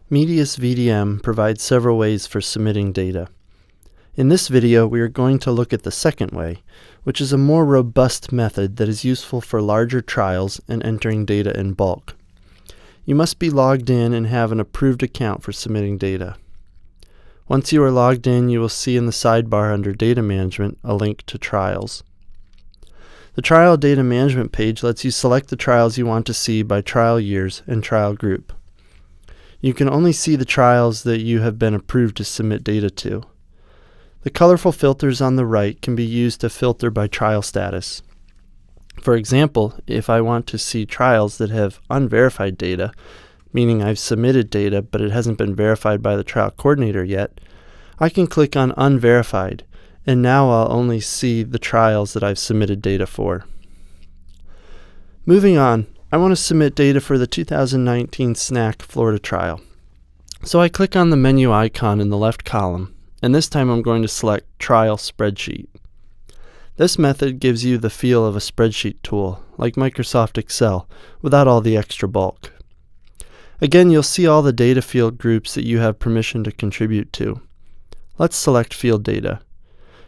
Medius VDM provides several ways for submitting data. In this video, we are going to look at the second way, which is a more robust method that is useful for larger trials and entering data in bulk. You must be logged in and have an approved account for submitting data. Once you are logged in, you will see in the sidebar under Data Management a link to Trials. The Trial Data Management page lets you select the trials you want to see by trial years and trial group. You can only see the trials that you have been approved to submit data to. The colorful filters on the right can be used to filter by trial status. For example, if I want to see trials that have unverified data, meaning I've submitted data but it hasn't been verified by the trial coordinator yet, I can click on Unverified, and now I'll only see the trials that I've submitted data for. Moving on, I want to submit data for the 2019 SNAC Florida trial. So I click on the menu icon in the left column, and this time I'm going to select Trial Spreadsheet. This method gives you the feel of a spreadsheet tool, like Microsoft Excel, without all the extra bulk. Again, you'll see all the data field groups that you have permission to contribute to. Let's select Field Data.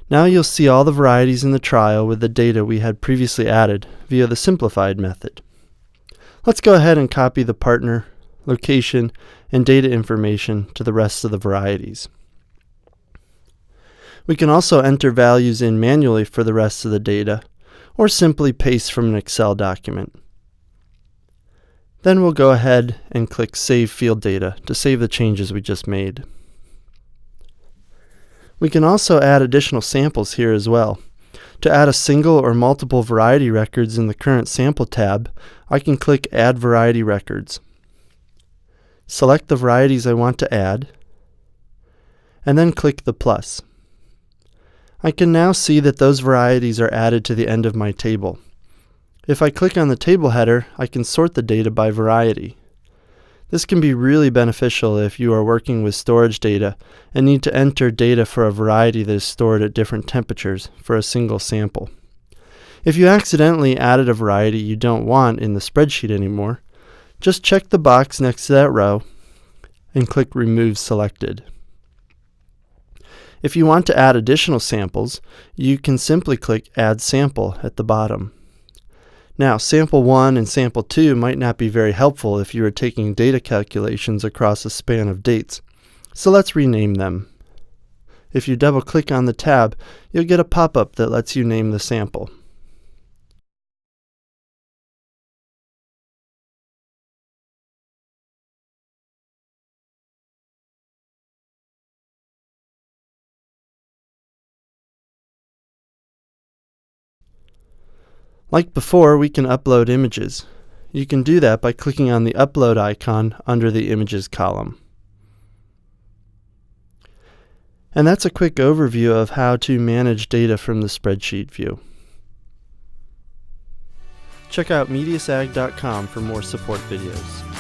Now you'll see all the varieties in the trial with the data we had previously added via the simplified method. Let's go ahead and copy the partner, location, and data information to the rest of the varieties. We can also enter values in manually for the rest of the data, or simply paste from an Excel document. Then we'll go ahead and click Save Field Data to save the changes we just made. We can also add additional samples here as well. To add a single or multiple variety records in the Current Sample tab, I can click Add Variety Records. Select the varieties I want to add, and then click the plus. I can now see that those varieties are added to the end of my table. If I click on the table header, I can sort the data by variety. This can be really beneficial if you are working with storage data and need to enter data for a variety that is stored at different temperatures for a single sample. If you accidentally added a variety you don't want in the spreadsheet anymore, just check the box next to that row and click Remove Selected. If you want to add additional samples, you can simply click Add Sample at the bottom. Now, Sample 1 and Sample 2 might not be very helpful if you are taking data calculations across a span of dates, so let's rename them. If you double-click on the tab, you'll get a pop-up that lets you name the sample. Like before, we can upload images. You can do that by clicking on the Upload icon under the Images column. And that's a quick overview of how to manage data from the spreadsheet view. Check out mediusag.com for more support videos.